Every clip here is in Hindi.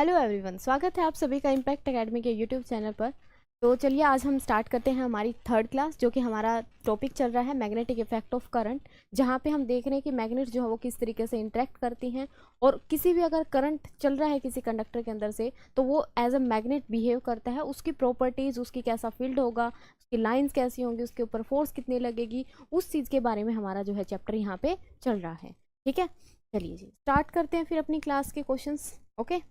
हेलो एवरीवन, स्वागत है आप सभी का इम्पैक्ट एकेडमी के यूट्यूब चैनल पर। तो चलिए आज हम स्टार्ट करते हैं हमारी थर्ड क्लास, जो कि हमारा टॉपिक चल रहा है मैग्नेटिक इफेक्ट ऑफ करंट, जहाँ पे हम देख रहे हैं कि मैग्नेट जो है वो किस तरीके से इंटरेक्ट करती हैं और किसी भी अगर करंट चल रहा है किसी कंडक्टर के अंदर से तो वो एज अ मैग्नेट बिहेव करता है। उसकी प्रॉपर्टीज़, उसकी कैसा फील्ड होगा, उसकी लाइन्स कैसी होंगी, उसके ऊपर फोर्स कितनी लगेगी, उस चीज़ के बारे में हमारा जो है चैप्टर यहाँ पे चल रहा है। ठीक है, चलिए जी स्टार्ट करते हैं फिर अपनी क्लास के क्वेश्चंस। ओके,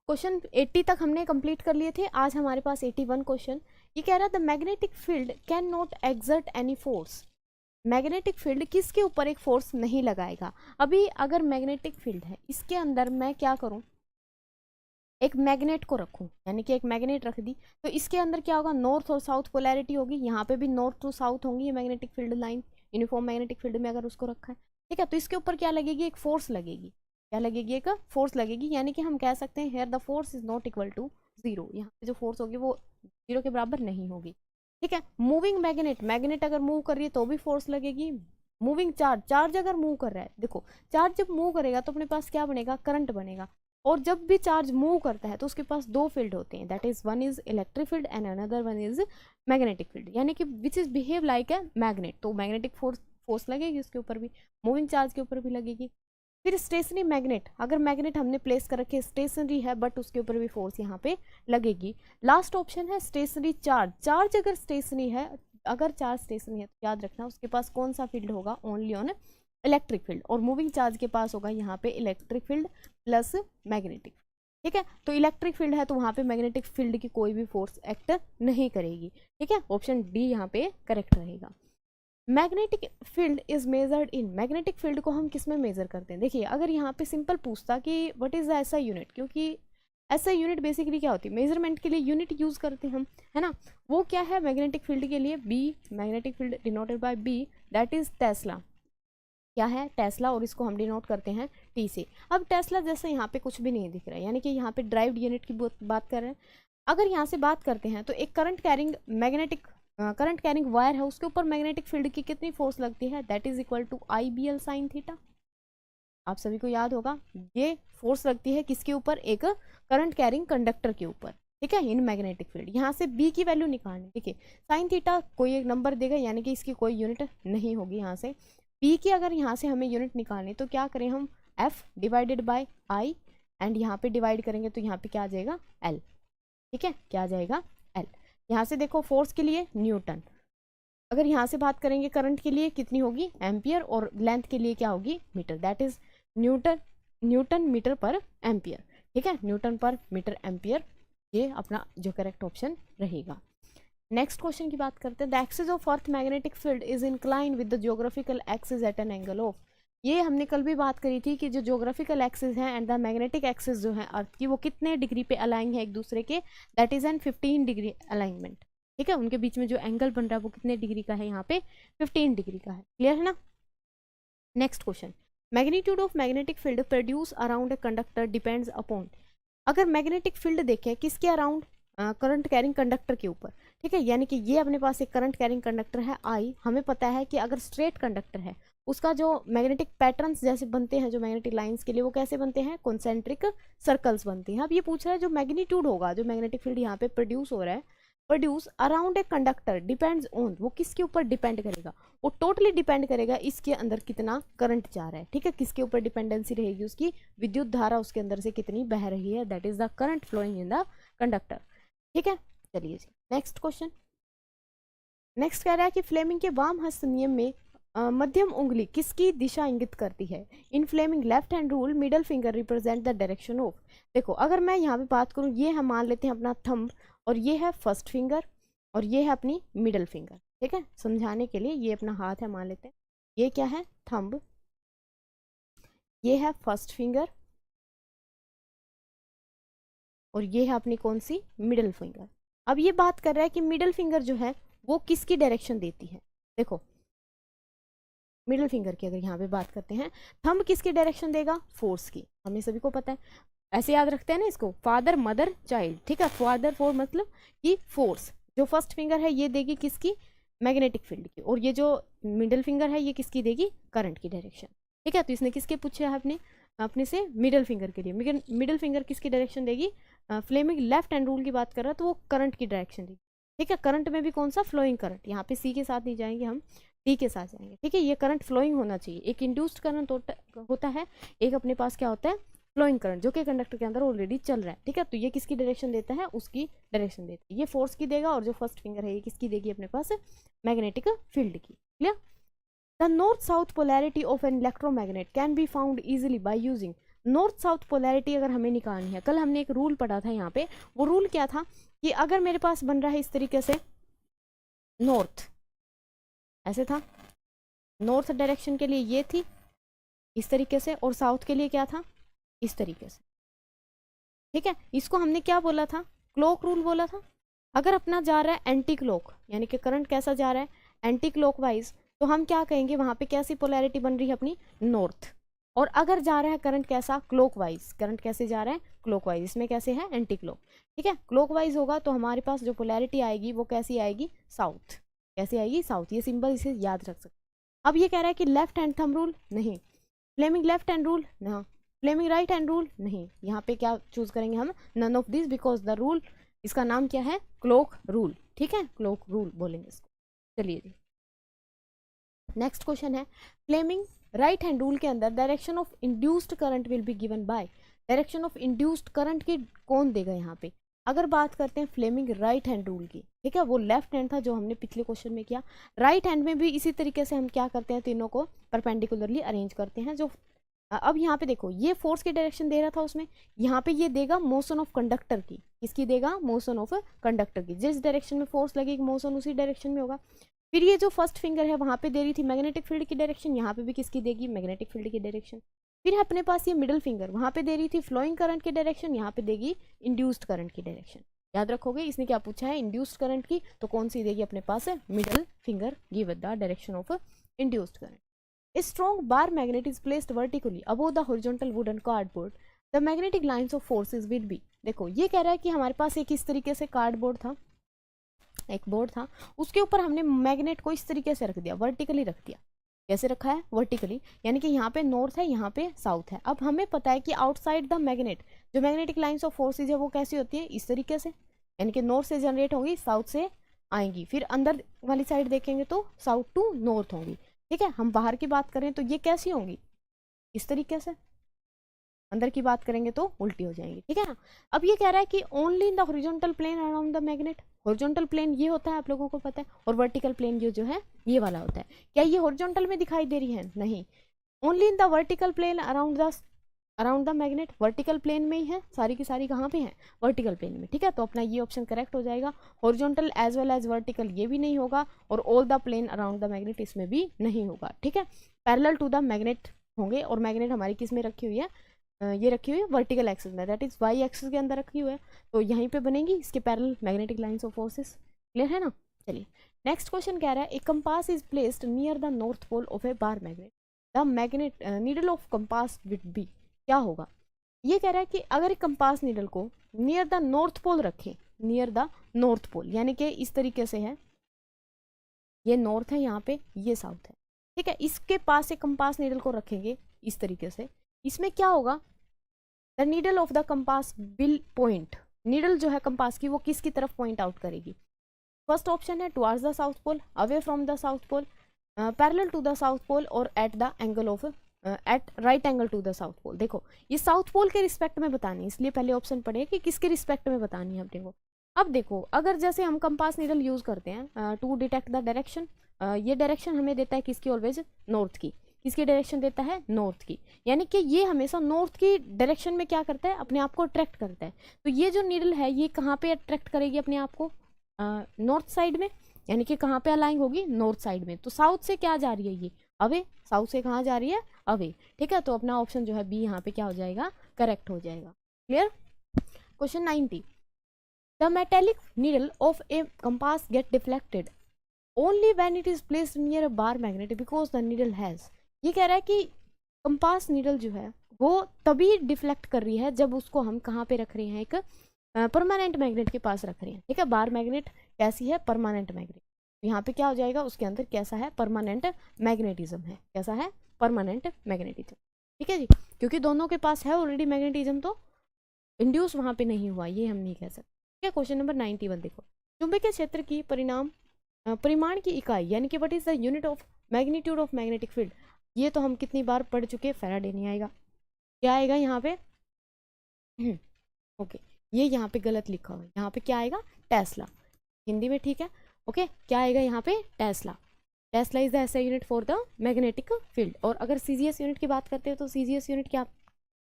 क्वेश्चन 80 तक हमने कंप्लीट कर लिए थे। आज हमारे पास 81 क्वेश्चन। ये कह रहा है the magnetic field can not exert any force. Magnetic field किसके ऊपर एक फोर्स नहीं लगाएगा। अभी अगर मैग्नेटिक फील्ड है, इसके अंदर मैं क्या करूं, एक मैग्नेट को रखूं, यानी कि एक मैग्नेट रख दी, तो इसके अंदर क्या होगा, नॉर्थ और साउथ पोलैरिटी होगी। यहाँ पे भी नॉर्थ टू साउथ होंगी ये magnetic field line, uniform magnetic field में अगर उसको रखा है। ठीक है, तो इसके ऊपर क्या लगेगी, एक फोर्स लगेगी। क्या लगेगी, एक फोर्स लगेगी, यानी कि हम कह सकते हैं here the force is not equal to zero. यहाँ पे जो फोर्स होगी वो जीरो के बराबर नहीं होगी। ठीक है, मूविंग मैग्नेट, मैग्नेट अगर मूव कर रही है तो भी फोर्स लगेगी। मूविंग चार्ज, चार्ज अगर मूव कर रहा है, देखो चार्ज जब मूव करेगा तो अपने पास क्या बनेगा, करंट बनेगा। और जब भी चार्ज मूव करता है तो उसके पास दो फील्ड होते हैं, that is one is electric field and another one is magnetic field, यानी कि which is behave like a magnet. तो मैग्नेटिक फोर्स लगेगी उसके ऊपर भी, मूविंग चार्ज के ऊपर भी लगेगी। फिर स्टेशनरी मैग्नेट, अगर मैग्नेट हमने प्लेस कर रखे स्टेशनरी है बट उसके ऊपर भी फोर्स यहाँ पे लगेगी। लास्ट ऑप्शन है स्टेशनरी चार्ज, चार्ज अगर स्टेशनरी है, अगर चार्ज स्टेशनरी है तो याद रखना उसके पास कौन सा फील्ड होगा, ओनली ऑन इलेक्ट्रिक फील्ड। और मूविंग चार्ज के पास होगा यहाँ पे इलेक्ट्रिक फील्ड प्लस मैग्नेटिक। ठीक है, तो इलेक्ट्रिक फील्ड है तो वहाँ पे मैग्नेटिक फील्ड की कोई भी फोर्स एक्ट नहीं करेगी। ठीक है, ऑप्शन डी यहाँ पे करेक्ट रहेगा। Magnetic field is measured in, magnetic field को हम किस में मेजर करते हैं। देखिए अगर यहाँ पे सिंपल पूछता कि what is the SI unit, क्योंकि एसआई यूनिट बेसिकली क्या होती है, मेजरमेंट के लिए यूनिट यूज करते हैं हम, है ना। वो क्या है मैग्नेटिक फील्ड के लिए, B, magnetic field denoted by B, that is tesla. क्या है, टेस्ला, और इसको हम डिनोट करते हैं टी से। अब टेस्ला जैसे यहाँ पे कुछ भी नहीं दिख रहा है, यानी कि यहाँ पे ड्राइव्ड यूनिट की बात कर रहे हैं। अगर यहाँ से बात करते हैं तो एक current carrying magnetic current carrying wire है, उसके ऊपर मैग्नेटिक फील्ड की कितनी फोर्स लगती है, that is equal to I B L sine theta. आप सभी को याद होगा ये फोर्स लगती है किसके ऊपर, एक करंट कैरिंग कंडक्टर के ऊपर। ठीक है, इन मैग्नेटिक फील्ड यहाँ से बी की वैल्यू निकालनी। देखिए साइन थीटा कोई एक नंबर देगा, यानी कि इसकी कोई यूनिट नहीं होगी। यहाँ से पी की अगर यहाँ से हमें यूनिट निकालनी तो क्या करें हम, F divided by I, and यहाँ पे डिवाइड करेंगे तो यहाँ पे क्या आ जाएगा, एल। ठीक है, क्या आ जाएगा, एल। यहाँ से देखो फोर्स के लिए न्यूटन, अगर यहाँ से बात करेंगे करंट के लिए कितनी होगी, एम्पियर, और लेंथ के लिए क्या होगी, metre, that is newton, newton metre पर एम्पियर। ठीक है, न्यूटन पर मीटर एम्पियर, ये अपना जो करेक्ट ऑप्शन रहेगा। नेक्स्ट क्वेश्चन की बात करते हैं, the axis of earth magnetic field is incline with the geographical axis at an angle of. ये हमने कल भी बात करी थी कि जो ज्योग्राफिकल एक्सिस है एंड द मैग्नेटिक एक्सिस जो है अर्थ की, वो कितने डिग्री पे अलाइन है एक दूसरे के, that is an 15 degree alignment. ठीक है, उनके बीच में जो एंगल बन रहा है वो कितने डिग्री का है, यहाँ पे 15 डिग्री का है। क्लियर है ना। Next question, magnitude of magnetic field produce around a conductor depends upon. अगर मैग्नेटिक फील्ड देखें किसके अराउंड, करंट कैरिंग कंडक्टर के ऊपर। ठीक है, यानी कि ये अपने पास एक करंट कैरिंग कंडक्टर है आई, हमें पता है कि अगर स्ट्रेट कंडक्टर है उसका जो मैग्नेटिक पैटर्न्स जैसे बनते हैं, जो मैग्नेटिक लाइंस के लिए वो कैसे बनते हैं, कॉन्सेंट्रिक सर्कल्स बनते हैं। अब ये पूछ रहा है जो मैग्नीट्यूड होगा, जो मैग्नेटिक फील्ड यहाँ पे प्रोड्यूस हो रहा है, produce around a conductor depends on, वो किसके ऊपर डिपेंड करेगा, वो टोटली डिपेंड करेगा इसके अंदर कितना करंट जा रहा है। ठीक है, किसके ऊपर डिपेंडेंसी रहेगी, उसकी विद्युत धारा उसके अंदर से कितनी बह रही है, that is the current flowing in the conductor. ठीक है, चलिए जी नेक्स्ट क्वेश्चन। नेक्स्ट कह रहा है कि फ्लेमिंग के वाम हस्त नियम में मध्यम उंगली किसकी दिशा इंगित करती है। In Fleming left hand rule middle finger represent the direction of. देखो अगर मैं यहाँ पे बात करूँ, ये हम मान लेते हैं अपना थंब, और ये है फर्स्ट फिंगर, और ये है अपनी मिडल फिंगर। ठीक है, समझाने के लिए ये अपना हाथ है, मान लेते हैं ये क्या है, थंब, ये है फर्स्ट फिंगर, और ये है अपनी कौन सी, मिडल फिंगर। अब ये बात कर रहा है कि मिडल फिंगर जो है वो किसकी डायरेक्शन देती है। देखो मिडल फिंगर की अगर यहाँ पे बात करते हैं, थंब किसकी डायरेक्शन देगा, फोर्स की, हमें सभी को पता है। ऐसे याद रखते हैं ना इसको, फादर मदर चाइल्ड। ठीक है, फादर फोर मतलब कि फोर्स, जो फर्स्ट फिंगर है ये देगी किसकी, मैग्नेटिक फील्ड की, और ये जो मिडल फिंगर है ये किसकी देगी, करंट की डायरेक्शन। ठीक है, तो इसने किसके पूछे है अपने, अपने से मिडल फिंगर के लिए। मिडल फिंगर किसकी डायरेक्शन देगी, फ्लेमिंग लेफ्ट हैंड रूल की बात कर रहा है तो वो करंट की डायरेक्शन देगी। ठीक है, करंट में भी कौन सा, फ्लोइंग करंट। यहाँ पे सी के साथ नहीं जाएंगे हम, टी के साथ जाएंगे। ठीक है, ये करंट फ्लोइंग होना चाहिए। एक इंड्यूस्ड करंट होता है, एक अपने पास क्या होता है, फ्लोइंग करंट, जो कि कंडक्टर के अंदर ऑलरेडी चल रहा है। ठीक है, तो ये किसकी डायरेक्शन देता है, उसकी डायरेक्शन देता है। ये फोर्स की देगा, और जो फर्स्ट फिंगर है ये किसकी देगी अपने पास, मैग्नेटिक फील्ड की। Clear. The north south polarity of an electromagnet can be found easily by using. North south polarity अगर हमें निकालनी है, कल हमने एक रूल पढ़ा था यहाँ पे, वो रूल क्या था कि अगर मेरे पास बन रहा है इस तरीके से, नॉर्थ ऐसे था, नॉर्थ डायरेक्शन के लिए ये थी इस तरीके से, और साउथ के लिए क्या था, इस तरीके से। ठीक है, इसको हमने क्या बोला था, क्लॉक रूल बोला था। अगर अपना जा रहा है एंटी क्लॉक, यानी कि करंट कैसा जा रहा है, एंटी क्लॉक वाइज, तो हम क्या कहेंगे, वहां पे कैसी पोलैरिटी बन रही है अपनी, नॉर्थ। और अगर जा रहा है करंट कैसा, क्लॉक वाइज, करंट कैसे जा रहा है, क्लॉक वाइज, इसमें कैसे है, एंटी क्लॉक। ठीक है, क्लॉक वाइज होगा तो हमारे पास जो पोलैरिटी आएगी वो कैसी आएगी, साउथ। कैसी आएगी, साउथ। ये सिंबल इसे याद रख सकते। अब ये कह रहा है कि लेफ्ट हैंड थंब रूल, नहीं। फ्लेमिंग लेफ्ट हैंड रूल, ना। फ्लेमिंग राइट हैंड रूल, नहीं। यहाँ पे क्या चूज करेंगे हम, none of this, because the rule, इसका नाम क्या है, क्लॉक रूल। ठीक है, क्लॉक रूल बोलेंगे इसको। चलिए जी, नेक्स्ट क्वेश्चन है, फ्लेमिंग राइट हैंड रूल के अंदर direction of induced current will be given by. Direction of induced current की कौन देगा यहाँ पे, अगर बात करते हैं फ्लेमिंग राइट हैंड रूल की। ठीक है, वो लेफ्ट हैंड था जो हमने पिछले क्वेश्चन में किया। राइट हैंड में भी इसी तरीके से हम क्या करते हैं, तीनों को परपेंडिकुलरली अरेंज करते हैं। जो अब यहाँ पे देखो, ये फोर्स की डायरेक्शन दे रहा था उसमें, यहाँ पे ये देगा मोशन ऑफ कंडक्टर की। किसकी देगा, मोशन ऑफ कंडक्टर की। जिस डायरेक्शन में फोर्स लगेगी मोशन उसी डायरेक्शन में होगा। फिर ये जो फर्स्ट फिंगर है वहां पे दे रही थी मैग्नेटिक फील्ड की डायरेक्शन, यहाँ पे भी किसकी देगी, मैग्नेटिक फील्ड की डायरेक्शन। फिर है अपने पास ये मिडिल फिंगर, वहां पे दे रही थी फ्लोइंग करंट की डायरेक्शन, यहाँ पे देगी इंड्यूस्ड करंट की डायरेक्शन। याद रखोगे, इसने क्या पूछा है, इंड्यूस्ड करंट की, तो कौन सी देगी अपने पास, middle finger give the direction of induced current. A strong bar magnet is placed vertically above the horizontal wooden cardboard. The magnetic lines of forces will be। देखो ये कह रहा है कि हमारे पास एक इस तरीके से कार्डबोर्ड था, एक बोर्ड था, उसके ऊपर हमने मैग्नेट को इस तरीके से रख दिया, वर्टिकली रख दिया। कैसे रखा है, वर्टिकली, यानी कि यहाँ पे नॉर्थ है, यहाँ पे साउथ है। अब हमें पता है कि आउटसाइड द मैग्नेट जो मैग्नेटिक लाइंस ऑफ फोर्सेज है वो कैसी होती है, इस तरीके से, यानी कि नॉर्थ से जनरेट होंगी, साउथ से आएंगी। फिर अंदर वाली साइड देखेंगे तो साउथ टू नॉर्थ होंगी। ठीक है, हम बाहर की बात करें तो ये कैसी होंगी, इस तरीके से। अंदर की बात करेंगे तो उल्टी हो जाएंगी। ठीक है ना। अब ये कह रहा है कि only in the horizontal plane around the magnet. Horizontal plane ये होता है, आप लोगों को पता है, और वर्टिकल प्लेन ये जो है ये वाला होता है। क्या ये हॉरिजॉन्टल में दिखाई दे रही है, नहीं। Only in the vertical plane around the magnet, vertical plane में ही है सारी की सारी, कहाँ पे है, वर्टिकल प्लेन में। ठीक है, तो अपना ये ऑप्शन करेक्ट हो जाएगा। Horizontal as well as vertical ये भी नहीं होगा, और all the plane around the magnet इसमें भी नहीं होगा। ठीक है, पैरेलल टू द मैग्नेट होंगे, और मैग्नेट हमारी किस में रखी हुई है, ये रखी हुई है वर्टिकल एक्सिस में, दैट इज वाई एक्सिस के अंदर रखी हुई है, तो यहीं पे बनेगी इसके parallel magnetic lines of forces. Clear है ना। चलिए नेक्स्ट क्वेश्चन कह रहा है, a compass is placed near the north pole of a bar magnet, the magnet needle of compass will be. क्या होगा, ये कह रहा है कि अगर एक कंपास नीडल को नियर द नॉर्थ पोल रखें, नियर द नॉर्थ पोल यानी कि इस तरीके से है, ये नॉर्थ है, यहाँ पे ये साउथ है। ठीक है, इसके पास एक कंपास नीडल को रखेंगे इस तरीके से, इसमें क्या होगा, the needle of the compass will point, needle जो है कंपास की वो किसकी तरफ पॉइंट आउट करेगी। फर्स्ट ऑप्शन है towards the south pole, away from the south pole, parallel to the south pole, और at the angle of at right angle to the south pole. देखो ये साउथ पोल के रिस्पेक्ट में बतानी है, इसलिए पहले ऑप्शन पढ़े कि किसके रिस्पेक्ट में बतानी है अपने को। अब देखो, अगर जैसे हम कंपास नीडल यूज करते हैं टू डिटेक्ट द डायरेक्शन, ये डायरेक्शन हमें देता है किसकी, ऑलवेज नॉर्थ की। किसकी डायरेक्शन देता है, नॉर्थ की, यानी कि ये हमेशा नॉर्थ की डायरेक्शन में क्या करता है, अपने आप को अट्रैक्ट करता है। तो ये जो नीडल है ये कहाँ पे अट्रैक्ट करेगी अपने आप को, नॉर्थ साइड में, यानी कि कहाँ पे अलाइंग होगी, नॉर्थ साइड में। तो साउथ से क्या जा रही है, ये अवे, साउथ से कहाँ जा रही है, अवे। ठीक है, तो अपना ऑप्शन जो है बी यहाँ पे क्या हो जाएगा, करेक्ट हो जाएगा। Clear. Question 90, the metallic needle of a compass get deflected only when it is placed near a bar magnet because the needle has. ये कह रहा है कि कंपास नीडल जो है वो तभी डिफ्लेक्ट कर रही है जब उसको हम कहाँ पे रख रहे हैं, एक परमानेंट मैग्नेट के पास रख रहे हैं। ठीक है, बार मैग्नेट कैसी है, परमानेंट मैग्नेट। यहाँ पे क्या हो जाएगा, उसके अंदर कैसा है, परमानेंट मैग्नेटिज्म है। कैसा है, परमानेंट मैग्नेटिज्म। ठीक है जी, क्योंकि दोनों के पास है ऑलरेडी मैग्नेटिज्म, तो इंड्यूस वहां पे नहीं हुआ, ये हम नहीं कह सकते। ठीक है, क्वेश्चन नंबर 91 देखो, चुंबकीय क्षेत्र की परिमाण की इकाई यानी कि what is the unit of magnitude of magnetic field. ये तो हम कितनी बार पढ़ चुके, फैराडे नहीं आएगा, क्या आएगा यहाँ पे ओके, ये यहाँ पे गलत लिखा हुआ है, यहाँ पे क्या आएगा, टेस्ला, हिंदी में ठीक है। ओके, क्या आएगा यहाँ पे, Tesla. Tesla is the SI unit for the magnetic field. और अगर सीजीएस यूनिट की बात करते हैं तो सीजीएस यूनिट क्या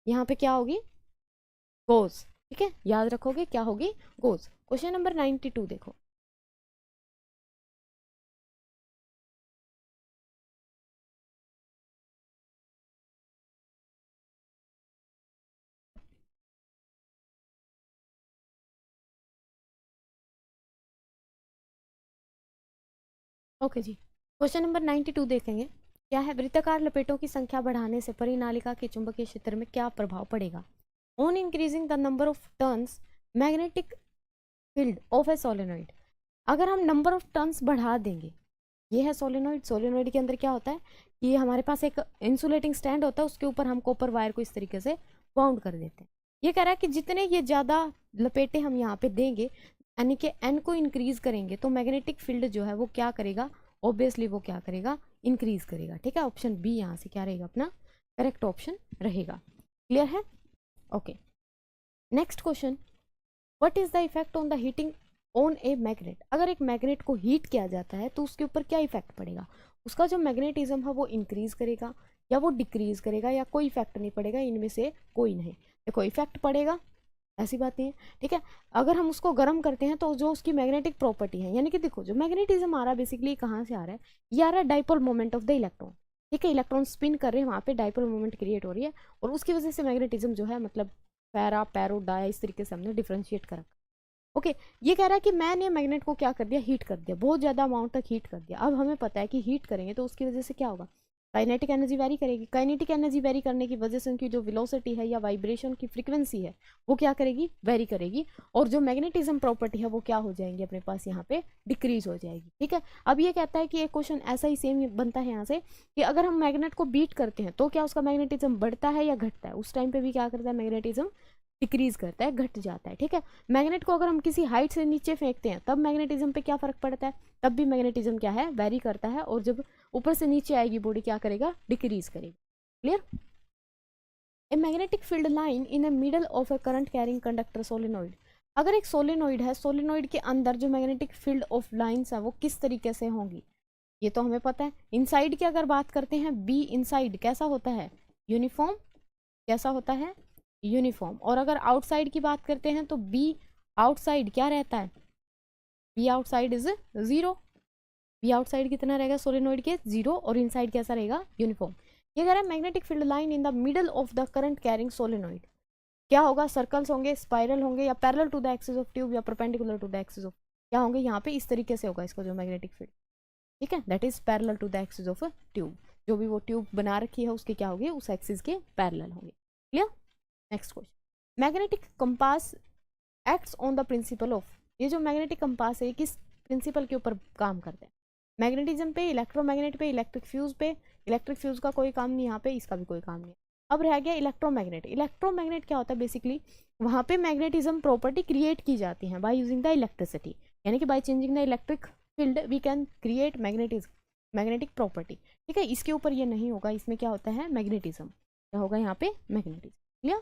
यहाँ पे क्या होगी, गोज। ठीक है, याद रखोगे क्या होगी, गोज। क्वेश्चन नंबर 92 देखो, ओके जी, क्वेश्चन नंबर 92 देखेंगे, क्या है, वृत्ताकार लपेटों की संख्या बढ़ाने से परिनालिका के चुंबकीय क्षेत्र में क्या प्रभाव पड़ेगा। On increasing the number of turns magnetic field of A solenoid. अगर हम नंबर ऑफ टर्न्स बढ़ा देंगे, ये है सोलेनोइड, सोलेनोइड के अंदर क्या होता है, ये हमारे पास एक इंसुलेटिंग स्टैंड होता है, उसके ऊपर हम कॉपर वायर को इस तरीके से बाउंड कर देते हैं। ये कह रहा है कि जितने ये ज़्यादा लपेटे हम यहाँ पे देंगे, यानी कि एन को इंक्रीज करेंगे, तो मैग्नेटिक फील्ड जो है वो क्या करेगा, ऑब्वियसली वो क्या करेगा, इंक्रीज करेगा। ठीक है, ऑप्शन बी यहाँ से क्या रहेगा, अपना करेक्ट ऑप्शन रहेगा। क्लियर है, okay. Next question, what is the effect on the heating on a magnet. अगर एक मैग्नेट को हीट किया जाता है तो उसके ऊपर क्या इफेक्ट पड़ेगा, उसका जो मैग्नेटिज्म है वो इंक्रीज करेगा या वो डिक्रीज करेगा, या कोई इफेक्ट नहीं पड़ेगा, इनमें से कोई नहीं। देखो इफेक्ट पड़ेगा, ऐसी बात नहीं है। ठीक है, अगर हम उसको गर्म करते हैं तो जो उसकी मैग्नेटिक प्रॉपर्टी है, यानी कि देखो जो मैग्नेटिज्म आ रहा है बेसिकली कहाँ से आ रहा है, ये आ रहा है dipole moment of the electron. ठीक है, इलेक्ट्रॉन स्पिन कर रहे हैं, वहाँ पे डाइपोल मोमेंट क्रिएट हो रही है, और उसकी वजह से मैग्नेटिज्म जो है, मतलब पैरा पैरो डाया, इस तरीके से हमने डिफ्रेंशिएट करा। ओके, ये कह रहा है कि मैंने मैग्नेट को क्या कर दिया, हीट कर दिया, बहुत ज़्यादा अमाउंट तक हीट कर दिया। अब हमें पता है कि हीट करेंगे तो उसकी वजह से क्या होगा, काइनेटिक एनर्जी वेरी करेगी। काइनेटिक एनर्जी वेरी करने की वजह से उनकी जो वेलोसिटी है या वाइब्रेशन की फ्रीक्वेंसी है वो क्या करेगी, वेरी करेगी, और जो मैग्नेटिज्म प्रॉपर्टी है वो क्या हो जाएंगी, अपने पास यहाँ पे डिक्रीज हो जाएगी। ठीक है, अब ये कहता है कि एक क्वेश्चन ऐसा ही सेम बनता है यहाँ से कि अगर हम मैग्नेट को बीट करते हैं तो क्या उसका मैग्नेटिज्म बढ़ता है या घटता है, उस टाइम पे भी क्या करता है, मैग्नेटिज्म डिक्रीज करता है, घट जाता है। ठीक है, मैग्नेट को अगर हम किसी हाइट से नीचे फेंकते हैं तब मैग्नेटिज्म पे क्या फर्क पड़ता है, तब भी मैग्नेटिज्म क्या है, वेरी करता है, और जब ऊपर से नीचे आएगी बॉडी क्या करेगा, डिक्रीज करेगा। Clear, a magnetic field line in A middle of A current carrying conductor solenoid. अगर एक सोलेनोइड है, सोलेनोइड के अंदर जो मैग्नेटिक फील्ड ऑफ लाइंस है वो किस तरीके से होंगी, ये तो हमें पता है। इनसाइड की अगर बात करते हैं, बी इनसाइड कैसा होता है, यूनिफॉर्म, कैसा होता है, यूनिफॉर्म। और अगर आउटसाइड की बात करते हैं तो बी आउटसाइड क्या रहता है, B outside is zero. B outside कितना रहेगा सोलेनोइड के, जीरो, और इनसाइड कैसा रहेगा, यूनिफॉर्म। ये कह रहा है magnetic field line in the middle of the current carrying solenoid क्या होगा, सर्कल्स होंगे, स्पाइरल होंगे, या parallel to the axis of tube, या perpendicular to the axis of, क्या होंगे यहाँ पे, इस तरीके से होगा इसका जो मैग्नेटिक फील्ड। ठीक है, that is parallel to the axis of tube, जो भी वो ट्यूब बना रखी है उसके क्या होगी, उस एक्सिस के पैरेलल होंगे। Clear, next question, magnetic compass acts on the principle of. ये जो मैग्नेटिक कंपास है किस प्रिंसिपल के ऊपर काम करते हैं, मैग्नेटिज्म पे, इलेक्ट्रोमैग्नेट पे, इलेक्ट्रिक फ्यूज पे। इलेक्ट्रिक फ्यूज का कोई काम नहीं यहाँ पे, इसका भी कोई काम नहीं। अब रह गया इलेक्ट्रोमैग्नेट। इलेक्ट्रोमैग्नेट क्या होता है, बेसिकली वहाँ पे मैग्नेटिज्म प्रॉपर्टी क्रिएट की जाती है बाय यूजिंग द इलेक्ट्रिसिटी, यानी कि by changing the electric field we can create magnetism, magnetic property. ठीक है, इसके ऊपर ये नहीं होगा, इसमें क्या होता है, मैग्नेटिज्म, क्या होगा यहाँ पे, magnetism. Clear,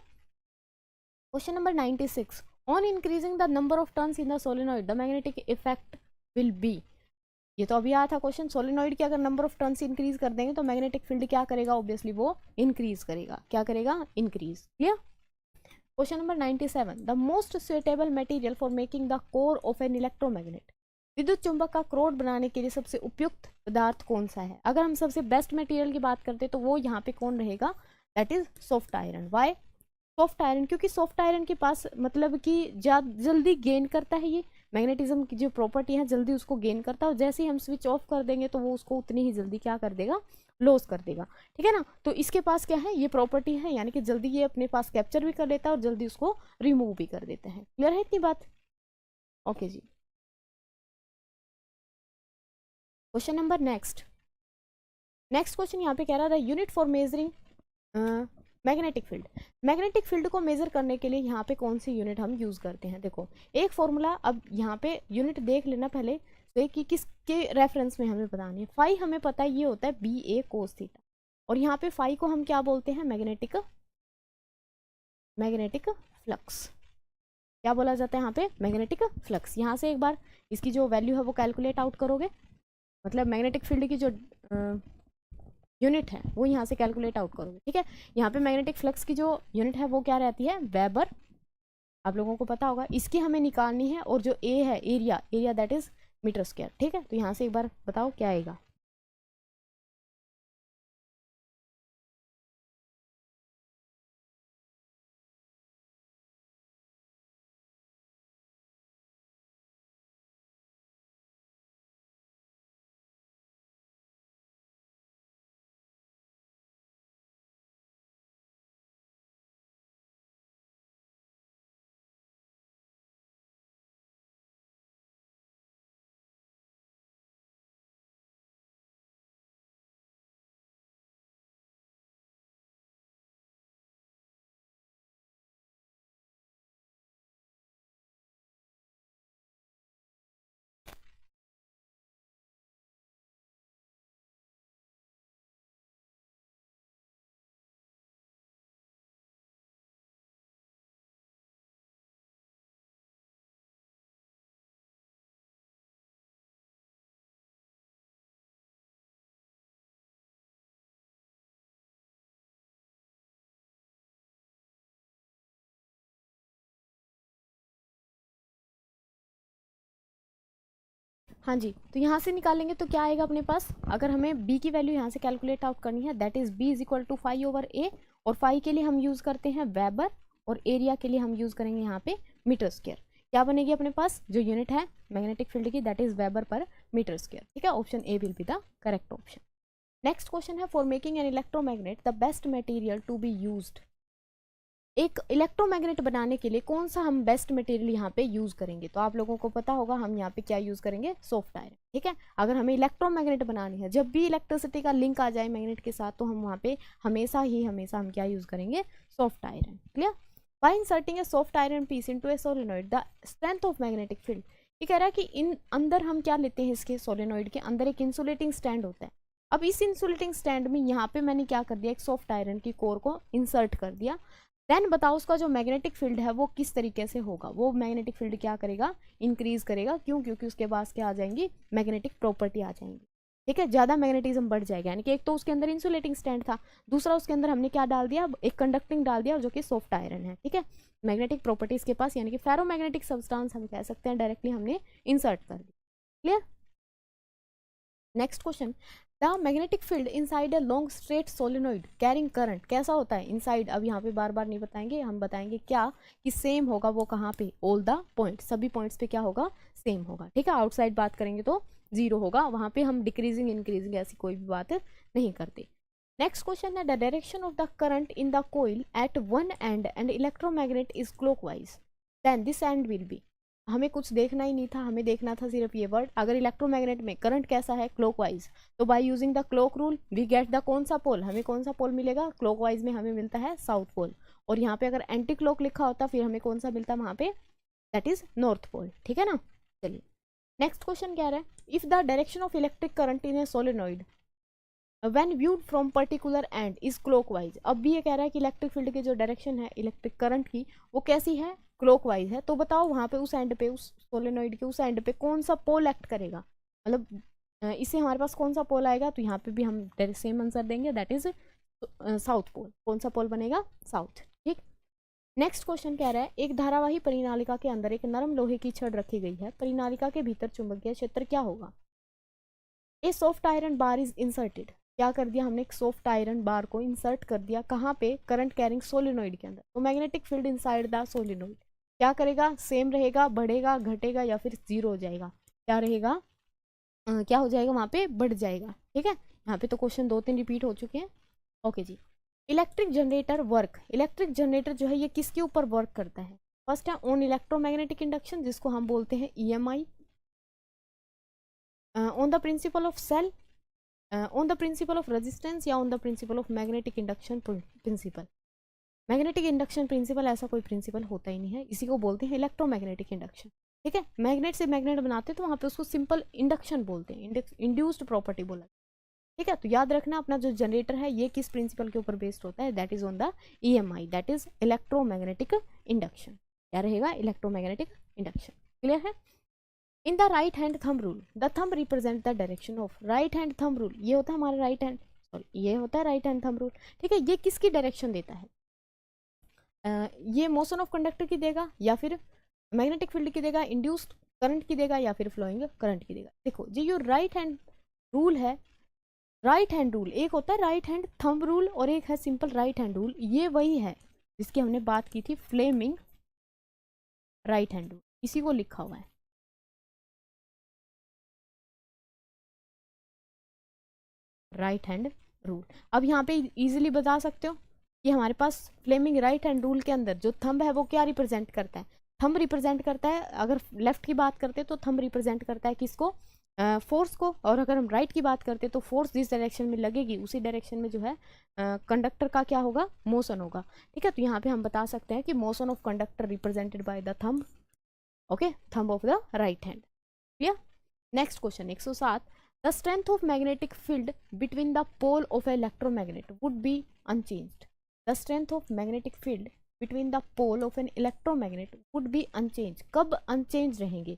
question number 96, on increasing the number of turns in the solenoid the magnetic effect will be. ये तो अभी आया था क्वेश्चन, सोलेनोइड के अगर नंबर ऑफ टर्न्स इंक्रीज कर देंगे तो मैग्नेटिक फील्ड क्या करेगा, ऑब्वियसली वो इंक्रीज करेगा, क्या करेगा, increase. Clear, question number 97, the most suitable material for making the core of an electromagnet. विद्युत चुंबक का क्रोड बनाने के लिए सबसे उपयुक्त पदार्थ कौन सा है। अगर हम सबसे बेस्ट मटेरियल की बात करते हैं तो वो यहाँ पे कौन रहेगा, that is soft iron. Why soft iron, क्योंकि सॉफ्ट आयरन के पास मतलब कि जल्दी गेन करता है, ये मैग्नेटिज्म की जो प्रॉपर्टी है जल्दी उसको गेन करता है, और जैसे ही हम स्विच ऑफ कर देंगे तो वो उसको उतनी ही जल्दी क्या कर देगा, लॉस कर देगा। ठीक है ना, तो इसके पास क्या है, ये प्रॉपर्टी है, यानी कि जल्दी ये अपने पास कैप्चर भी कर लेता है और जल्दी उसको रिमूव भी कर देता है। क्लियर है इतनी बात, ओके जी। क्वेश्चन नंबर नेक्स्ट क्वेश्चन यहाँ पे कह रहा था unit for measuring magnetic field को मेजर करने के लिए यहाँ पे कौन सी यूनिट हम यूज करते हैं? देखो एक फॉर्मूला, अब यहाँ पे यूनिट देख लेना पहले तो कि किसके रेफरेंस में हमें बतानी है। फाई हमें पता है ये होता है बी ए कोस थीटा, और यहाँ पे फाई को हम क्या बोलते हैं? Magnetic flux. क्या बोला जाता है यहाँ पे? Magnetic flux. यहाँ से एक बार इसकी जो वैल्यू है वो कैलकुलेट आउट करोगे, मतलब मैग्नेटिक फील्ड की जो यूनिट है वो यहाँ से कैलकुलेट आउट करोगे, ठीक है। यहाँ पे मैग्नेटिक फ्लक्स की जो यूनिट है वो क्या रहती है? वेबर, आप लोगों को पता होगा। इसकी हमें निकालनी है, और जो ए है area that is meter square, ठीक है। तो यहाँ से एक बार बताओ क्या आएगा? हाँ जी, तो यहाँ से निकालेंगे तो क्या आएगा अपने पास? अगर हमें b की वैल्यू यहाँ से कैलकुलेट आउट करनी है, that is b is equal to phi over A, और फाई के लिए हम यूज करते हैं वेबर, और एरिया के लिए हम यूज करेंगे यहाँ पे मीटर स्क्वायर। क्या बनेगी अपने पास जो यूनिट है मैग्नेटिक फील्ड की? That is weber per metre square, ठीक है। Option A will be the correct option. Next question है, for making an electromagnet the best material to be used. एक इलेक्ट्रोमैग्नेट बनाने के लिए कौन सा हम बेस्ट मटेरियल यहाँ पे यूज करेंगे? तो आप लोगों को पता होगा हम यहाँ पे क्या यूज करेंगे? सॉफ्ट आयरन, ठीक है। अगर हमें इलेक्ट्रोमैग्नेट बनानी है, जब भी इलेक्ट्रिसिटी का लिंक आ जाए मैग्नेट के साथ, तो हम वहाँ पे हमेशा हम क्या यूज करेंगे? Soft iron. Clear? By inserting a soft iron piece into a solenoid the strength of magnetic field. ये कह रहा है कि इन अंदर हम क्या लेते हैं, इसके सोलेनोइड के अंदर एक इंसुलेटिंग स्टैंड होता है। अब इस इंसुलेटिंग स्टैंड में यहाँ पे मैंने क्या कर दिया? एक सॉफ्ट आयरन की कोर को इंसर्ट कर दिया। देन बताओ उसका जो मैग्नेटिक फील्ड है वो किस तरीके से होगा? वो मैग्नेटिक फील्ड क्या करेगा? इंक्रीज करेगा। क्यों? क्योंकि उसके पास क्या आ जाएंगी? मैग्नेटिक प्रॉपर्टी आ जाएंगी, ठीक है। ज्यादा मैग्नेटिज्म बढ़ जाएगा। यानी कि एक तो उसके अंदर इंसुलेटिंग स्टैंड था, दूसरा उसके अंदर हमने क्या डाल दिया? एक कंडक्टिंग डाल दिया जो कि सॉफ्ट आयरन है, ठीक है। मैग्नेटिक प्रॉपर्टीज के पास, यानी कि फेरोमैग्नेटिक सब्सटेंस हम कह सकते हैं, डायरेक्टली हमने इंसर्ट कर दी। Clear? Next question, the magnetic field inside a long straight solenoid carrying current कैसा होता है? इनसाइड, अब यहाँ पे बार बार नहीं बताएंगे, हम बताएंगे क्या कि सेम होगा। वो कहाँ पे? ऑल द पॉइंट, सभी पॉइंट्स पे क्या होगा? सेम होगा, ठीक है। आउटसाइड बात करेंगे तो जीरो होगा, वहाँ पे हम डिक्रीजिंग इंक्रीजिंग ऐसी कोई भी बात नहीं करते। नेक्स्ट क्वेश्चन है, the direction of the current in the coil at one end and electromagnet is clockwise, then this end will be. हमें कुछ देखना ही नहीं था, हमें देखना था सिर्फ ये वर्ड। अगर इलेक्ट्रोमैग्नेट में करंट कैसा है? क्लॉकवाइज, तो by using the clock rule we get the कौन सा पोल? हमें कौन सा पोल मिलेगा? क्लॉकवाइज में हमें मिलता है साउथ पोल, और यहाँ पे अगर एंटी क्लॉक लिखा होता फिर हमें कौन सा मिलता वहाँ पे? दैट इज नॉर्थ पोल, ठीक है ना। चलिए नेक्स्ट क्वेश्चन क्या रहा है, if the direction of electric current in A solenoid when viewed from particular and is clockwise. अब भी ये कह रहा है कि इलेक्ट्रिक फील्ड की जो डायरेक्शन है इलेक्ट्रिक करंट की वो कैसी है? क्लॉकवाइज है। तो बताओ वहां पे उस एंड पे, उस सोलेनोइड के उस एंड पे कौन सा पोल एक्ट करेगा? मतलब इससे हमारे पास कौन सा पोल आएगा? तो यहाँ पे भी हम सेम आंसर देंगे, दैट इज साउथ पोल। कौन सा पोल बनेगा? साउथ, ठीक। नेक्स्ट क्वेश्चन कह रहा है, एक धारावाही परिनालिका के अंदर एक नरम लोहे की छड़ रखी गई है, परिनालिका के भीतर चुंबकीय क्षेत्र क्या होगा? ए soft iron bar is inserted. क्या कर दिया हमने? एक सॉफ्ट आयरन बार को इंसर्ट कर दिया कहाँ पे? करंट कैरिंग सोलेनोइड के अंदर। तो magnetic field inside the solenoid क्या करेगा? सेम रहेगा, बढ़ेगा, घटेगा, या फिर जीरो हो जाएगा? क्या रहेगा? क्या हो जाएगा वहाँ पे? बढ़ जाएगा, ठीक है। यहाँ पे तो क्वेश्चन 2-3 रिपीट हो चुके हैं। ओके जी। Electric generator work, electric generator जो है ये किसके ऊपर वर्क करता है? फर्स्ट है ऑन इलेक्ट्रोमैग्नेटिक इंडक्शन, जिसको हम बोलते हैं EMI, on the principle of cell, on the principle of resistance, या on the principle of magnetic induction principle. Magnetic induction principle ऐसा कोई प्रिंसिपल होता ही नहीं है, इसी को बोलते हैं इलेक्ट्रोमैग्नेटिक इंडक्शन। ठीक है, मैग्नेट से मैग्नेट बनाते हैं तो वहाँ पे उसको सिंपल इंडक्शन बोलते हैं, इंड्यूस्ड प्रॉपर्टी बोला। ठीक है, तो याद रखना अपना जो जनरेटर है ये किस प्रिंसिपल के ऊपर बेस्ड होता है, that is on the EMI, that is electromagnetic induction. क्या रहेगा, इलेक्ट्रोमैग्नेटिक इंडक्शन। क्लियर है। In the right hand thumb rule, the thumb represent the direction of, right hand thumb rule ये होता है हमारा राइट हैंड, सॉरी ये होता है राइट हैंड थंब रूल। ठीक है, ये किसकी डायरेक्शन देता है, ये मोशन ऑफ कंडक्टर की देगा या फिर मैग्नेटिक फील्ड की देगा, इंड्यूस्ड करंट की देगा या फिर फ्लोइंग करंट की देगा। देखो जी जो राइट हैंड रूल है, राइट हैंड रूल एक होता है राइट हैंड थंब रूल और एक है सिंपल राइट हैंड रूल, ये वही है जिसकी हमने बात की थी, फ्लेमिंग राइट हैंड रूल, इसी को लिखा हुआ है। Right hand rule. अब यहाँ पे इजीली बता सकते हो कि हमारे पास फ्लेमिंग राइट हैंड रूल के अंदर जो थंब है वो क्या रिप्रेजेंट करता है, थंब रिप्रेजेंट करता है, अगर लेफ्ट की बात करते हैं तो थंब रिप्रेजेंट करता है किसको, फोर्स को, और अगर हम राइट की बात करते हैं तो फोर्स जिस डायरेक्शन में लगेगी उसी डायरेक्शन में जो है कंडक्टर का क्या होगा, मोशन होगा। ठीक है, तो यहाँ पे हम बता सकते हैं कि motion of conductor represented by the thumb, okay, thumb of the right hand. Clear. Next question 107, the strength of magnetic field between the pole of electromagnet would be unchanged, the strength of magnetic field between the pole of an electromagnet would be unchanged, कब अनचेंज रहेंगे,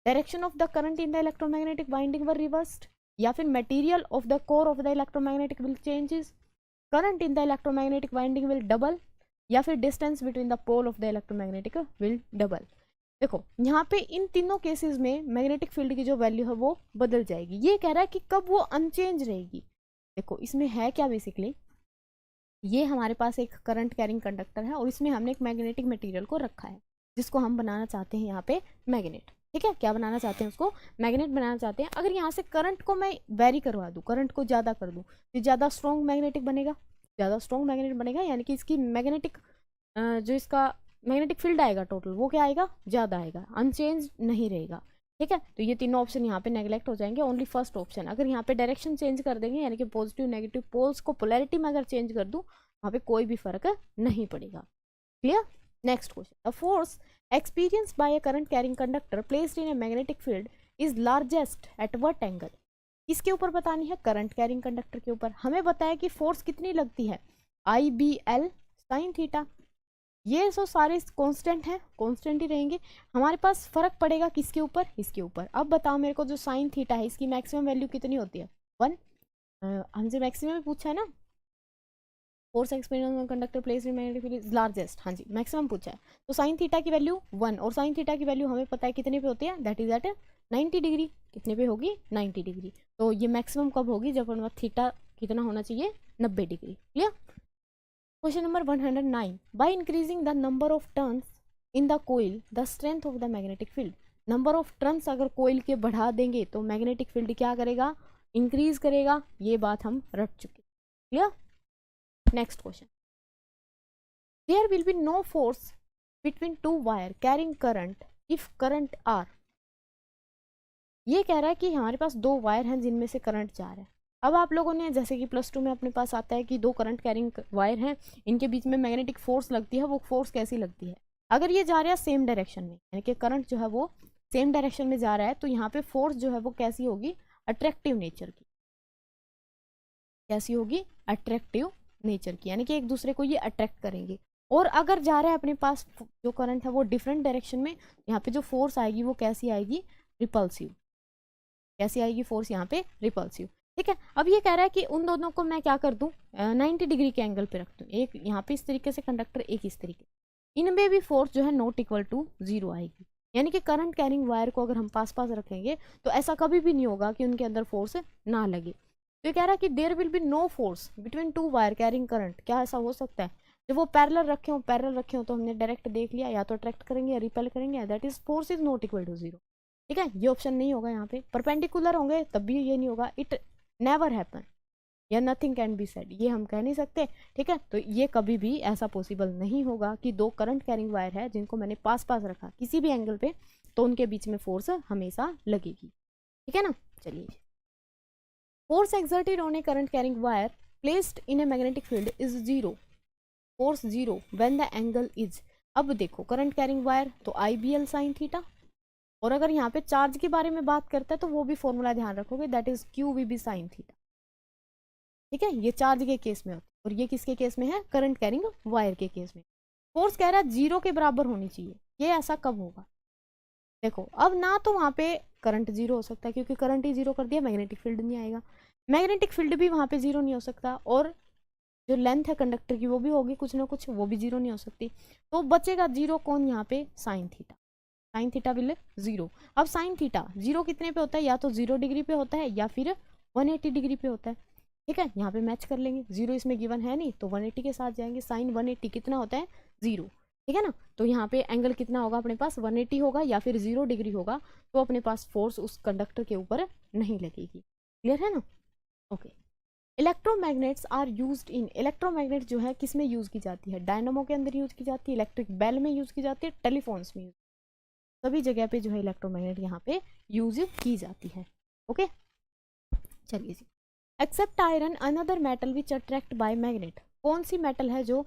direction of the current in the electromagnetic winding were reversed, या फिर material of the core of the electromagnetic will changes, current in the electromagnetic winding will double, या फिर distance between the pole of the electromagnetic will double. देखो यहाँ पे इन तीनों केसेस में मैग्नेटिक फील्ड की जो वैल्यू है वो बदल जाएगी, ये कह रहा है कि कब वो अनचेंज रहेगी। देखो इसमें है क्या, बेसिकली ये हमारे पास एक करंट कैरिंग कंडक्टर है और इसमें हमने एक मैग्नेटिक मटेरियल को रखा है जिसको हम बनाना चाहते हैं यहाँ पे मैग्नेट। ठीक है, क्या बनाना चाहते हैं, उसको मैग्नेट बनाना चाहते हैं। अगर यहाँ से करंट को मैं वेरी करवा दूँ, करंट को ज़्यादा कर दूँ तो ज़्यादा स्ट्रॉन्ग मैग्नेटिक बनेगा, ज़्यादा स्ट्रॉन्ग मैग्नेट बनेगा, यानी कि इसकी मैग्नेटिक जो इसका मैग्नेटिक फील्ड आएगा टोटल वो क्या आएगा, ज़्यादा आएगा, अनचेंज नहीं रहेगा। ठीक है, तो ये तीनों ऑप्शन यहाँ पे नेगलेक्ट हो जाएंगे, ओनली फर्स्ट ऑप्शन। अगर यहाँ पे डायरेक्शन चेंज कर देंगे यानी कि पॉजिटिव नेगेटिव पोल्स को पोलैरिटी में अगर चेंज कर दूँ वहाँ पे कोई भी फर्क नहीं पड़ेगा। Clear. Next question, the force experienced by a current carrying conductor placed in a magnetic field is largest at what angle, किसके ऊपर बतानी है, करंट कैरिंग कंडक्टर के ऊपर। हमें बताया कि फोर्स कितनी लगती है, IBL sin थीटा, ये सो सारे कांस्टेंट हैं, कांस्टेंट ही रहेंगे। हमारे पास फर्क पड़ेगा किसके ऊपर, इसके ऊपर। अब बताओ मेरे को जो साइन थीटा है इसकी मैक्सिमम वैल्यू कितनी होती है, 1, हमसे मैक्सिमम पूछा है ना, force experience conductor place in magnetic field is largest, हाँ जी मैक्सिमम पूछा है। तो साइन थीटा की वैल्यू 1 और साइन थीटा की वैल्यू हमें पता है कितने पे होती है, दैट इज एट 90 डिग्री, कितने पे होगी 90 डिग्री। तो ये मैक्सिमम कब होगी, जब हमारा थीटा कितना होना चाहिए, 90 degree. Clear. Question number 109, by increasing the number of turns in the coil the strength of the magnetic field, number of turns अगर कोइल के बढ़ा देंगे तो मैग्नेटिक फील्ड क्या करेगा, इंक्रीज करेगा, ये बात हम रट चुके। Clear. Next question, there will be no force between two wire carrying current if current are, ये कह रहा है कि हमारे पास दो वायर हैं जिनमें से करंट जा रहा है। अब आप लोगों ने जैसे कि +2 में अपने पास आता है कि दो करंट कैरिंग वायर हैं, इनके बीच में मैग्नेटिक फोर्स लगती है, वो फोर्स कैसी लगती है, अगर ये जा रहा है सेम डायरेक्शन में यानी कि करंट जो है वो सेम डायरेक्शन में जा रहा है तो यहाँ पे फोर्स जो है वो कैसी होगी, अट्रैक्टिव नेचर की, कैसी होगी, अट्रैक्टिव नेचर की, यानी कि एक दूसरे को ये अट्रैक्ट करेंगे। और अगर जा रहा है अपने पास जो करंट है वो डिफरेंट डायरेक्शन में, यहाँ पे जो फोर्स आएगी वो कैसी आएगी, रिपल्सिव, कैसी आएगी फोर्स यहाँ पे, रिपल्सिव। ठीक है, अब ये कह रहा है कि उन दोनों को मैं क्या कर दूं, 90 डिग्री के एंगल पे रख दूं, एक यहाँ पे इस तरीके से कंडक्टर, एक इस तरीके, इनमें भी फोर्स जो है नॉट इक्वल टू 0 आएगी, यानी कि करंट कैरिंग वायर को अगर हम पास पास रखेंगे तो ऐसा कभी भी नहीं होगा कि उनके अंदर फोर्स ना लगे। तो ये कह रहा है कि there will be no force between two wire carrying current, क्या ऐसा हो सकता है, जब वो पैरेलल रखे हो तो हमने डायरेक्ट देख लिया, या तो अट्रैक्ट करेंगे या रिपेल करेंगे, that is force is not equal to 0। ठीक है, ये ऑप्शन नहीं होगा यहाँ पे। परपेंडिकुलर होंगे तब भी ये नहीं होगा, इट नेवर हैपन या नथिंग कैन बी सेड, ये हम कह नहीं सकते। ठीक है, तो ये कभी भी ऐसा पॉसिबल नहीं होगा कि दो करंट कैरिंग वायर है जिनको मैंने पास पास रखा किसी भी एंगल पे तो उनके बीच में फोर्स हमेशा लगेगी। ठीक है ना, चलिए, force exerted on A current carrying wire placed in a magnetic field is 0, force 0 when the angle is, अब देखो करंट कैरिंग वायर तो IBL साइन थीटा, और अगर यहाँ पे चार्ज के बारे में बात करता है तो वो भी फॉर्मूला ध्यान रखोगे, that is QVB sine theta. ठीक है, ये चार्ज के केस में होता है, और ये किसके केस में है, करंट कैरिंग वायर के केस में। फोर्स कह रहा है 0 के बराबर होनी चाहिए, ये ऐसा कब होगा, देखो अब ना तो वहां पे करंट 0 हो सकता है क्योंकि करंट ही 0 कर दिया, मैग्नेटिक फील्ड नहीं आएगा, मैग्नेटिक फील्ड भी वहां पे 0 नहीं हो सकता, और जो लेंथ है कंडक्टर की वो भी होगी कुछ ना कुछ, वो भी 0 नहीं हो सकती, तो बचेगा 0 कौन यहाँ पे, sine theta, sine theta will 0। अब साइन थीटा 0 कितने पे होता है, या तो 0 डिग्री पे होता है या फिर 180 डिग्री पे होता है। ठीक है, यहाँ पे मैच कर लेंगे, 0 इसमें गिवन है नहीं तो 180 के साथ जाएंगे, साइन 180 कितना होता है, 0। ठीक है ना, तो यहाँ पे एंगल कितना होगा अपने पास, 180 होगा या फिर 0 डिग्री होगा, तो अपने पास फोर्स उस कंडक्टर के ऊपर नहीं लगेगी। क्लियर है ना, okay. Electromagnets are used in, electromagnet जो है किस में यूज की जाती है, डायनामो के अंदर यूज की जाती है, इलेक्ट्रिक बेल में यूज की जाती है, टेलीफोन्स में, सभी जगह पे जो है इलेक्ट्रोमैग्नेट यहाँ पे यूज की जाती है। ओके, चलिए जी। Except iron another metal which attract by magnet, कौन सी मेटल है जो,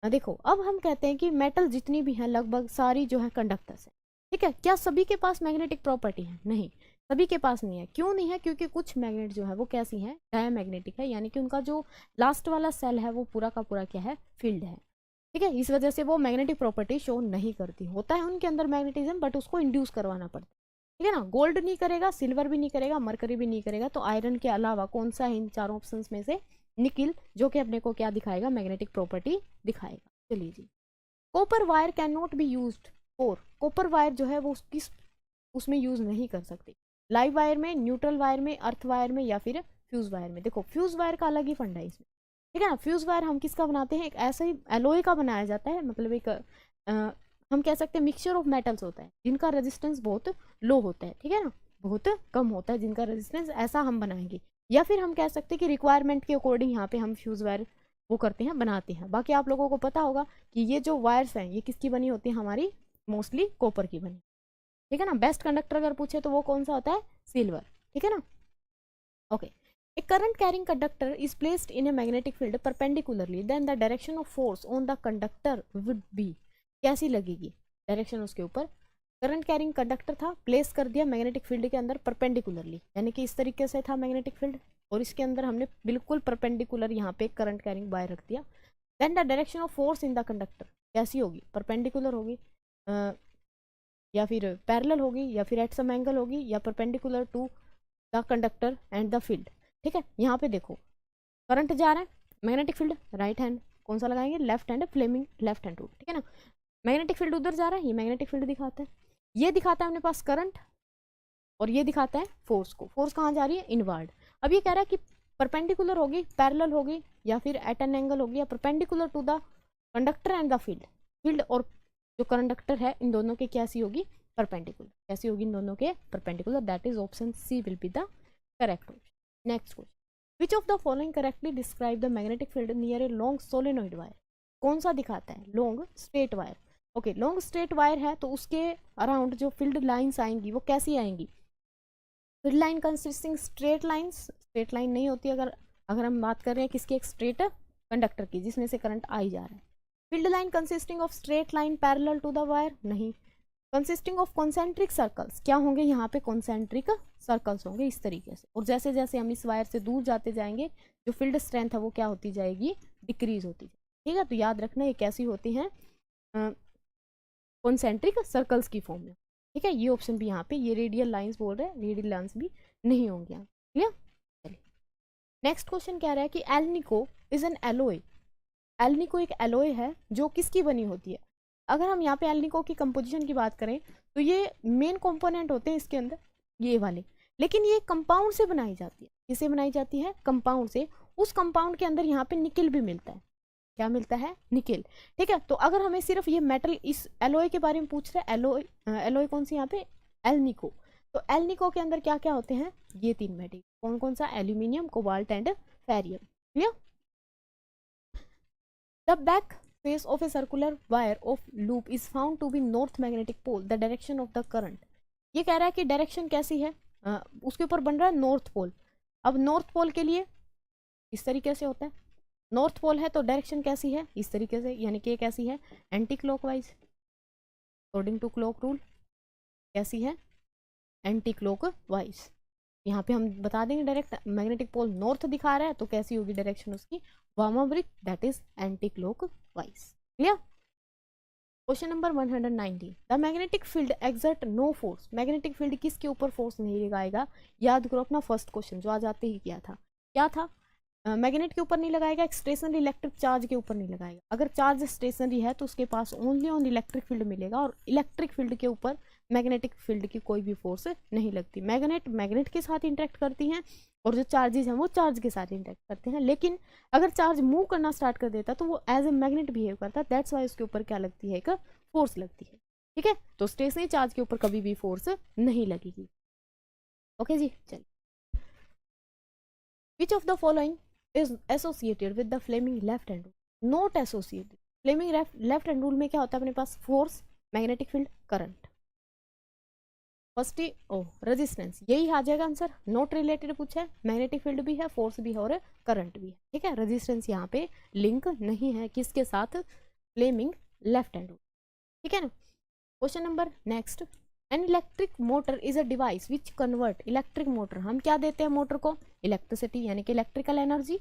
देखो अब हम कहते हैं कि मेटल जितनी भी हैं लगभग सारी जो है कंडक्टर्स है। ठीक है, क्या सभी के पास मैग्नेटिक प्रॉपर्टी है, नहीं, सभी के पास नहीं है। क्यों नहीं है, क्योंकि कुछ मैग्नेट जो है वो कैसी हैं, डायमैग्नेटिक है, यानी कि उनका जो लास्ट वाला सेल है वो पूरा का पूरा क्या है, फील्ड है। ठीक है, इस वजह से वो मैग्नेटिक प्रॉपर्टी शो नहीं करती, होता है उनके अंदर मैग्नेटिज्म बट उसको इंड्यूस करवाना पड़ता है। ठीक है ना, गोल्ड नहीं करेगा, सिल्वर भी नहीं करेगा, मरकरी भी नहीं करेगा, तो आयरन के अलावा कौन सा है इन चारों ऑप्शन में से, निकिल, जो कि अपने को क्या दिखाएगा, मैग्नेटिक प्रॉपर्टी दिखाएगा। चलिए जी। Copper wire can not be used for, copper wire जो है वो किस उसमें यूज नहीं कर सकते, लाइव वायर में, न्यूट्रल वायर में, अर्थ वायर में, या फिर फ्यूज वायर में। देखो फ्यूज वायर का अलग ही फंडा है इसमें। ठीक है ना, फ्यूज वायर हम किसका बनाते हैं, एक ऐसा ही एलोय का बनाया जाता है, मतलब एक हम कह सकते हैं मिक्सचर ऑफ मेटल्स होता है जिनका रेजिस्टेंस बहुत लो होता है। ठीक है ना, बहुत कम होता है जिनका रेजिस्टेंस, ऐसा हम बनाएंगे, या फिर हम कह सकते हैं कि रिक्वायरमेंट के अकॉर्डिंग यहाँ पे हम फ्यूज वायर वो करते हैं, बनाते हैं। बाकी आप लोगों को पता होगा कि ये जो वायर्स हैं ये किसकी बनी होती है, हमारी मोस्टली कॉपर की बनी। ठीक है ना, बेस्ट कंडक्टर अगर पूछे तो वो कौन सा होता है, सिल्वर। ठीक है ना, okay. A current carrying conductor is placed in a magnetic field perpendicularly, then the direction of force on the conductor would be, कैसी लगेगी डायरेक्शन उसके ऊपर, करंट कैरिंग कंडक्टर था, प्लेस कर दिया मैग्नेटिक फील्ड के अंदर परपेंडिकुलरली, यानी कि इस तरीके से था मैग्नेटिक फील्ड, और इसके अंदर हमने बिल्कुल परपेंडिकुलर यहाँ पे करंट कैरिंग वायर रख दिया, then the direction of force in the conductor कैसी होगी, परपेंडिकुलर होगी, या फिर पैरेलल होगी, या फिर एट सम एंगल होगी, या perpendicular to the conductor and the field. ठीक है, यहाँ पे देखो करंट जा रहा है, मैग्नेटिक फील्ड राइट हैंड कौन सा लगाएंगे, left hand, Fleming left hand rule. ठीक है ना, मैग्नेटिक फील्ड उधर जा रहा है, ये मैग्नेटिक फील्ड दिखाता है, ये दिखाता है अपने पास करंट, और ये दिखाता है फोर्स को, फोर्स कहाँ जा रही है, इनवर्ड। अब ये कह रहा है कि परपेंडिकुलर होगी, पैरेलल होगी, या फिर एट एन एंगल होगी, या perpendicular to the conductor and the field, field और जो कंडक्टर है इन दोनों के कैसी होगी, परपेंडिकुलर, कैसी होगी इन दोनों के, perpendicular, that is option C will be the correct option. Next question, which of the following correctly describe the magnetic field near a long solenoid wire, कौन सा दिखाता है, long straight wire. Okay, long straight wire है तो उसके अराउंड जो फील्ड लाइंस आएंगी वो कैसी आएंगी, field line consisting straight lines, straight line नहीं होती अगर अगर हम बात कर रहे हैं किसकी, एक स्ट्रेट कंडक्टर की जिसमें से करंट आई जा रहा है। Field line consisting of straight line parallel to the wire, नहीं। कंसिस्टिंग ऑफ कॉन्सेंट्रिक सर्कल्स, क्या होंगे यहाँ पे, कॉन्सेंट्रिक सर्कल्स होंगे इस तरीके से, और जैसे जैसे हम इस वायर से दूर जाते जाएंगे जो फील्ड स्ट्रेंथ है वो क्या होती जाएगी, डिक्रीज होती जाएगी। ठीक है, तो याद रखना ये कैसी होती हैं, कॉन्सेंट्रिक सर्कल्स की फॉर्म में। ठीक है, ये ऑप्शन भी यहाँ पे, ये रेडियल लाइंस बोल रहे हैं, रेडियल लाइंस भी नहीं होंगे यहाँ। क्लियर, चलिए नेक्स्ट क्वेश्चन क्या रहा है कि alnico is an alloy, alnico एक एलोय है जो किसकी बनी होती है। अगर हम यहाँ पे एल्निको की कंपोजिशन की बात करें तो ये मेन कंपोनेंट होते हैं इसके अंदर ये वाले, लेकिन ये कंपाउंड से बनाई जाती है, किससे बनाई जाती है, कंपाउंड से। उस कंपाउंड के अंदर यहाँ पे निकिल भी मिलता है, क्या मिलता है, निकिल। ठीक है, तो अगर हमें सिर्फ ये मेटल इस एलोय के बारे में पूछ रहे हैं, एलोय एलोय कौन सी यहाँ पे, एल्निको, तो एल्निको के अंदर क्या क्या होते हैं, ये तीन मेटल, कौन कौन सा, aluminium, cobalt and Ferium. Clear, the back face of a circular wire of loop is found to be north magnetic pole, the direction of the current, ये कह रहा है कि डायरेक्शन कैसी है, उसके ऊपर बन रहा है नॉर्थ पोल। अब नॉर्थ पोल के लिए इस तरीके से होता है, नॉर्थ पोल है तो डायरेक्शन कैसी है, इस तरीके से, यानी कि कैसी है, anti clockwise, according to clock rule कैसी है, एंटी क्लॉकवाइज। यहाँ पे हम बता देंगे डायरेक्ट मैग्नेटिक पोल नॉर्थ दिखा रहा है तो कैसी होगी डायरेक्शन उसकी, वामावृत, that is anti clockwise. Clear. Question number 190, the magnetic field exert no force, magnetic field किसके ऊपर फोर्स नहीं लगाएगा। याद करो अपना फर्स्ट क्वेश्चन जो आज आते ही किया था, क्या था, मैग्नेट के ऊपर नहीं लगाएगा, एक स्टेशनरी इलेक्ट्रिक चार्ज के ऊपर नहीं लगाएगा। अगर चार्ज स्टेशनरी है तो उसके पास ओनली ऑन इलेक्ट्रिक फील्ड मिलेगा, और इलेक्ट्रिक फील्ड के ऊपर मैग्नेटिक फील्ड की कोई भी फोर्स नहीं लगती। मैग्नेट के साथ इंटरेक्ट करती हैं, और जो चार्जेस हैं वो चार्ज के साथ इंटरेक्ट करते हैं। लेकिन अगर चार्ज मूव करना स्टार्ट कर देता तो वो एज ए मैग्नेट बिहेव करता, दैट्स वाई उसके ऊपर क्या लगती है, एक फोर्स लगती है। ठीक है, तो स्टेशनरी चार्ज के ऊपर कभी भी फोर्स नहीं लगेगी। ओके जी, चलिए। विच of the following is associated with the Fleming left hand rule, not associated। Fleming left hand rule में क्या होता है अपने पास, force, magnetic field, current. First ही रेजिस्टेंस, यही आ जाएगा आंसर। नॉट रिलेटेड पूछा है, मैग्नेटिक फील्ड भी है, फोर्स भी है और करंट भी है। ठीक है, रेजिस्टेंस यहाँ पे लिंक नहीं है किसके साथ, फ्लेमिंग लेफ्ट हैंड रूल। ठीक है ना। Question number next, an electric motor is a device which convert, electric motor हम क्या देते हैं मोटर को, इलेक्ट्रिसिटी यानी कि electrical energy,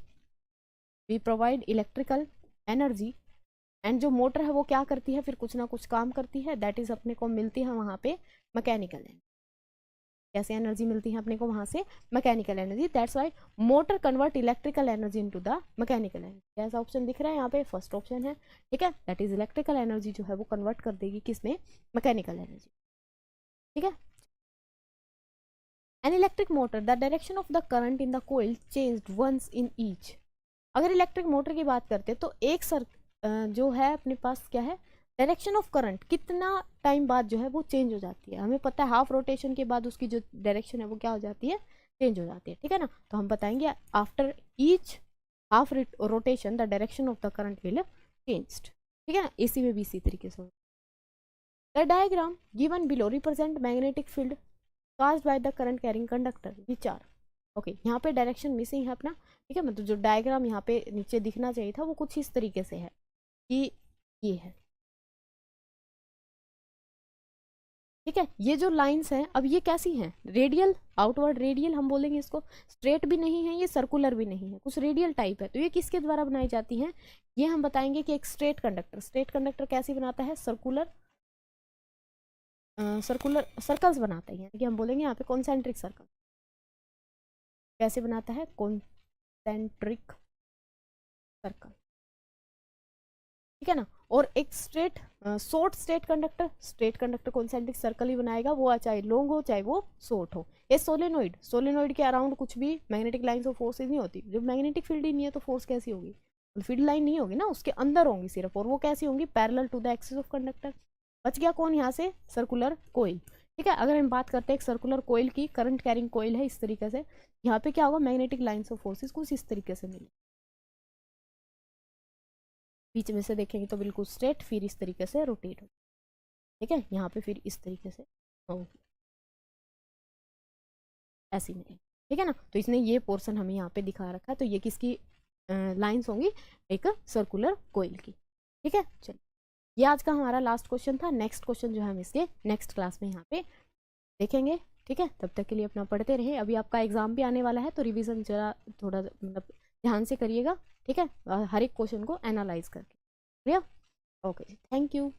we provide electrical energy, and जो मोटर है वो क्या करती है, फिर कुछ ना कुछ काम करती है, दैट इज अपने को मिलती है वहां पे मैकेनिकल एनर्जी। कैसे एनर्जी मिलती है अपने को वहां से, mechanical energy, that's why motor convert electrical energy into the mechanical energy. ऐसा ऑप्शन दिख रहा है यहाँ पे, फर्स्ट ऑप्शन है। ठीक है, दैट इज इलेक्ट्रिकल एनर्जी जो है वो कन्वर्ट कर देगी किसमें, मैकेनिकल एनर्जी। ठीक है, an electric motor the direction of the current in the coil changed once in each. अगर इलेक्ट्रिक मोटर की बात करते हैं तो एक जो है अपने पास क्या है, डायरेक्शन ऑफ करंट कितना टाइम बाद जो है वो चेंज हो जाती है। हमें पता है हाफ रोटेशन के बाद उसकी जो डायरेक्शन है वो क्या हो जाती है, चेंज हो जाती है। ठीक है ना, तो हम बताएंगे after each half rotation the direction of the current will changed. ठीक है ना, इसी में भी इसी तरीके से। The diagram given below represent magnetic field caused by the current carrying conductor which are, okay यहाँ पे डायरेक्शन मिसिंग है अपना। ठीक है, मतलब जो डायग्राम यहाँ पे नीचे दिखना चाहिए था वो कुछ इस तरीके से है कि ये है। ठीक है, ये जो लाइंस हैं अब ये कैसी हैं, रेडियल, आउटवर्ड रेडियल हम बोलेंगे इसको, स्ट्रेट भी नहीं है ये, सर्कुलर भी नहीं है, कुछ रेडियल टाइप है। तो ये किसके द्वारा बनाई जाती हैं, ये हम बताएंगे कि एक स्ट्रेट कंडक्टर कैसे बनाता है, सर्कुलर सर्कल्स बनाता है, यानी कि हम बोलेंगे यहाँ पे कॉन्सेंट्रिक सर्कल कैसे बनाता है, कॉन्सेंट्रिक सर्कल। ठीक है ना, और एक short straight conductor concentric circle ही बनाएगा, वो चाहे लॉन्ग हो चाहे वो शॉर्ट हो। ये सोलेनोइड के अराउंड कुछ भी मैग्नेटिक लाइंस और फोर्सेज नहीं होती। जब मैग्नेटिक फील्ड ही नहीं है तो फोर्स कैसी होगी, फील्ड लाइन नहीं होगी ना, उसके अंदर होंगी सिर्फ, और वो कैसी होंगी, parallel to the axis of conductor. बच गया कौन यहाँ से, सर्कुलर कोइल। ठीक है, अगर हम बात करते हैं एक सर्कुलर कोइल की, करंट कैरिंग कोइल है इस तरीके से, यहाँ पे क्या होगा, मैग्नेटिक लाइंस ऑफ फोर्सेस कुछ इस तरीके से मिले, बीच में से देखेंगे तो बिल्कुल स्ट्रेट, फिर इस तरीके से रोटेट हो। ठीक है, यहाँ पे फिर इस तरीके से ऐसी मिले। ठीक है ना, तो इसने ये पोर्शन हमें यहाँ पे दिखा रखा है, तो ये किसकी लाइंस होंगी, एक सर्कुलर कोइल की। ठीक है, चलिए ये आज का हमारा लास्ट क्वेश्चन था। नेक्स्ट क्वेश्चन जो है हम इसके नेक्स्ट क्लास में यहाँ पे देखेंगे। ठीक है, तब तक के लिए अपना पढ़ते रहे। अभी आपका एग्जाम भी आने वाला है तो रिवीजन जरा थोड़ा मतलब ध्यान से करिएगा। ठीक है, हर एक क्वेश्चन को एनालाइज करके। Okay, thank you.